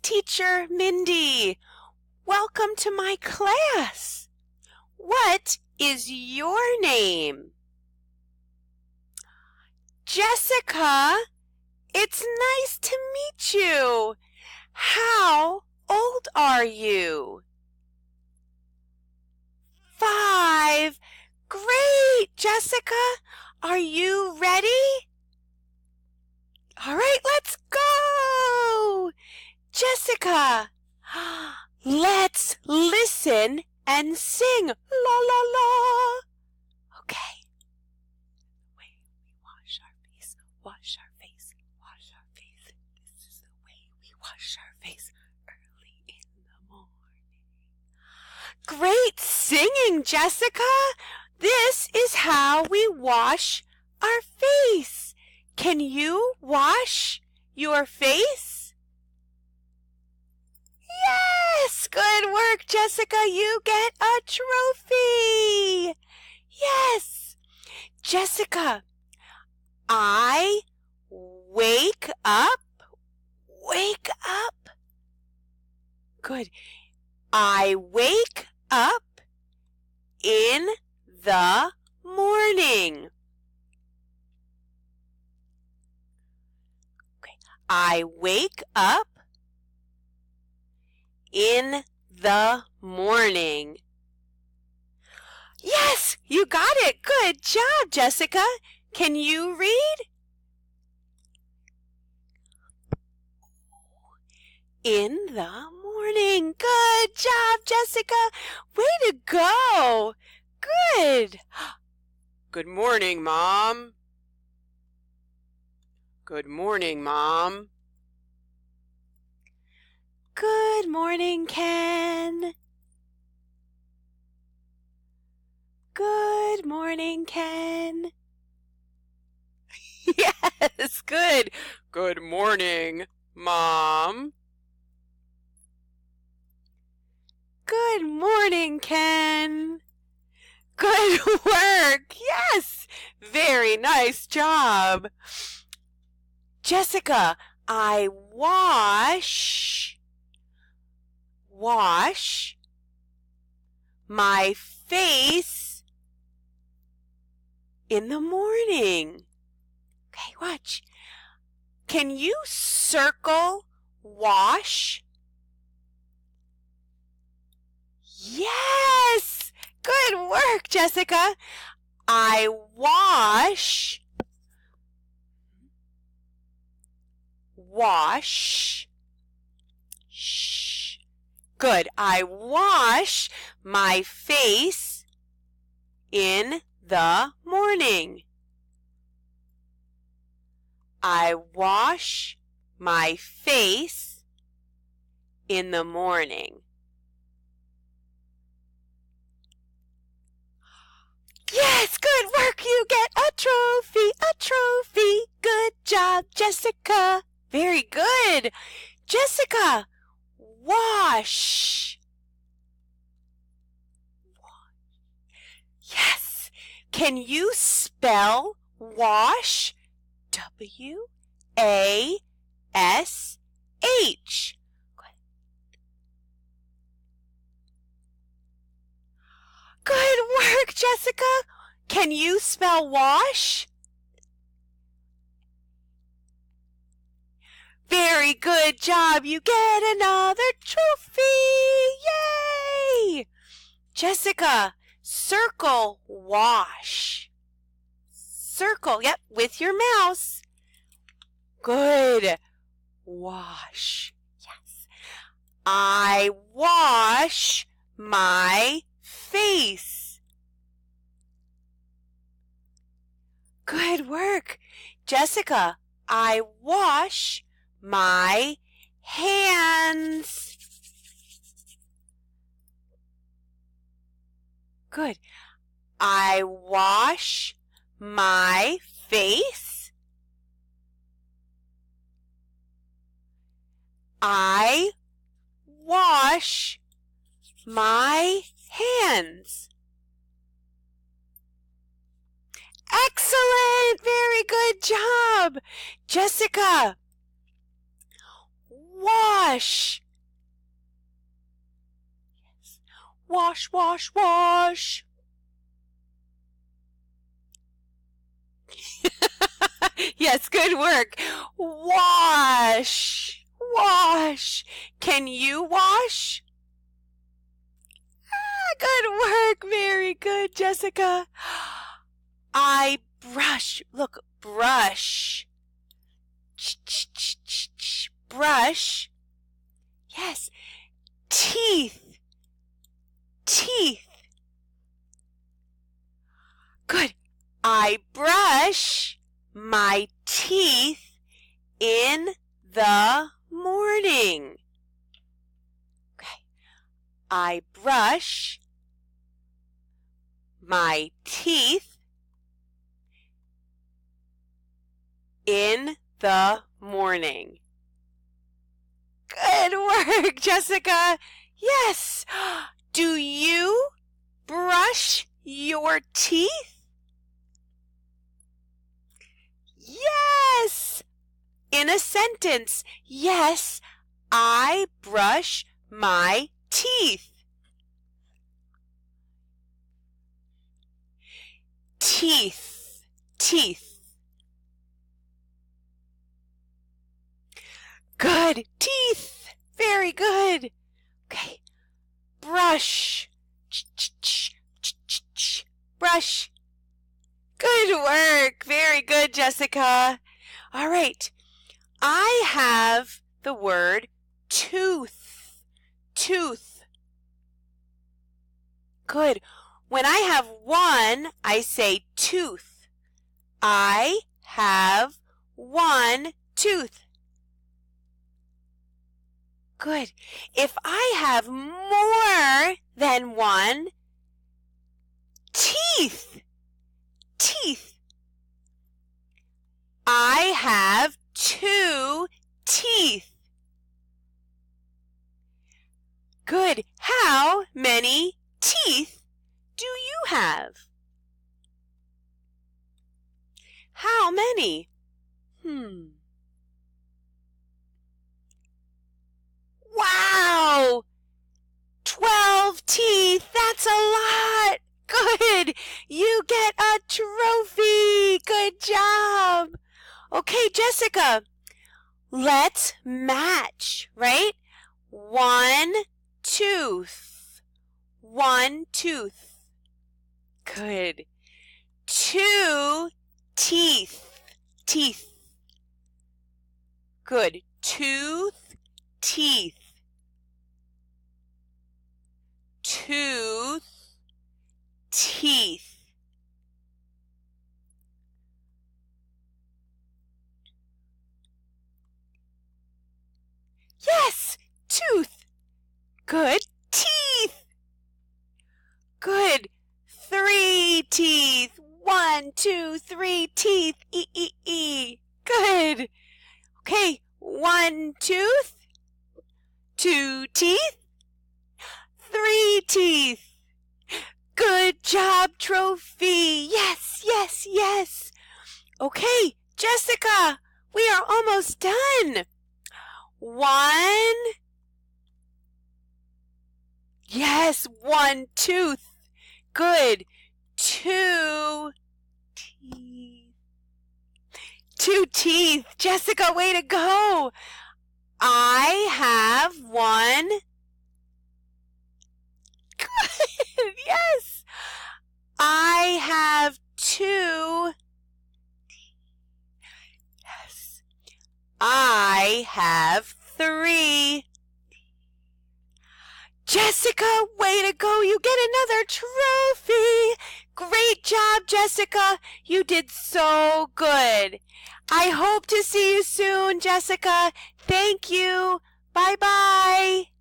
Teacher Mindy. Welcome to my class. What is your name? Jessica. It's nice to meet you. How old are you? 5. Great, Jessica. Are you ready? All right, let's go. Jessica, let's listen and sing. La, la, la. Okay. Way we wash our face, wash our face, wash our face. This is the way we wash our face early in the morning. Great singing, Jessica. This is how we wash our face. Can you wash your face? Yes! Good work, Jessica. You get a trophy. Yes. Jessica, I wake up. Wake up. Good. I wake up in the morning. Okay. I wake up in the morning. Yes, you got it. Good job, Jessica. Can you read? In the morning. Good job, Jessica. Way to go. Good. Good morning, Mom. Good morning, Mom. Good morning, Ken. Good morning, Ken. Yes, good. Good morning, Mom. Good morning, Ken. Good work. Yes, very nice job. Jessica, I wash my face in the morning. Okay, watch. Can you circle wash? Yes! Good work, Jessica. I wash Good. I wash my face in the morning. I wash my face in the morning. Yes, good work. You get a trophy, a trophy. Good job, Jessica. Very good. Jessica, wash. Yes. Can you spell wash? W-A-S-H. Good work, Jessica. Can you spell wash? Very good job. You get another trophy. Yay! Jessica, circle wash. Circle, yep, with your mouse. Good. Wash. Yes. I wash my face. Good work. Jessica, I wash my hands. Good. I wash my face. I wash my hands. Excellent! Very good job! Jessica, wash. Wash, wash, wash. Yes, good work. Wash, wash. Can you wash? Good work. Very good, Jessica. I brush. Look, brush. Brush. Yes. Teeth. Teeth. Good. I brush my teeth in the morning. Okay. I brush my teeth in the morning. Good work, Jessica. Yes. Do you brush your teeth? Yes. In a sentence. Yes, I brush my teeth. Teeth. Teeth. Good. Teeth. Very good. Okay. Brush. Brush. Good work. Very good, Jessica. All right. I have the word tooth. Tooth. Good. When I have one, I say tooth. I have one tooth. Good. If I have more than one, teeth. Teeth. I have 2 teeth. Good. How many teeth do you have? How many? Wow! 12 teeth. That's a lot. Good. You get a trophy. Good job. Okay, Jessica. Let's match, right? 1 tooth. 1 tooth. Good. 2 teeth. Teeth. Good. Tooth, teeth. Tooth, teeth. Yes, tooth. Good. Teeth. Good. 3 teeth. 1, 2, 3 teeth. E. Good. Okay, 1 tooth. 2 teeth. 3 teeth. Good job, trophy. Yes, yes, yes. Okay, Jessica, we are almost done. 1. Yes, 1 tooth. Good. 2 teeth. 2 teeth. Jessica, way to go. I have 1. Good. Yes. I have 2. Yes. I have 3. Jessica, way to go. You get another trophy. Great job, Jessica. You did so good. I hope to see you soon, Jessica. Thank you. Bye-bye.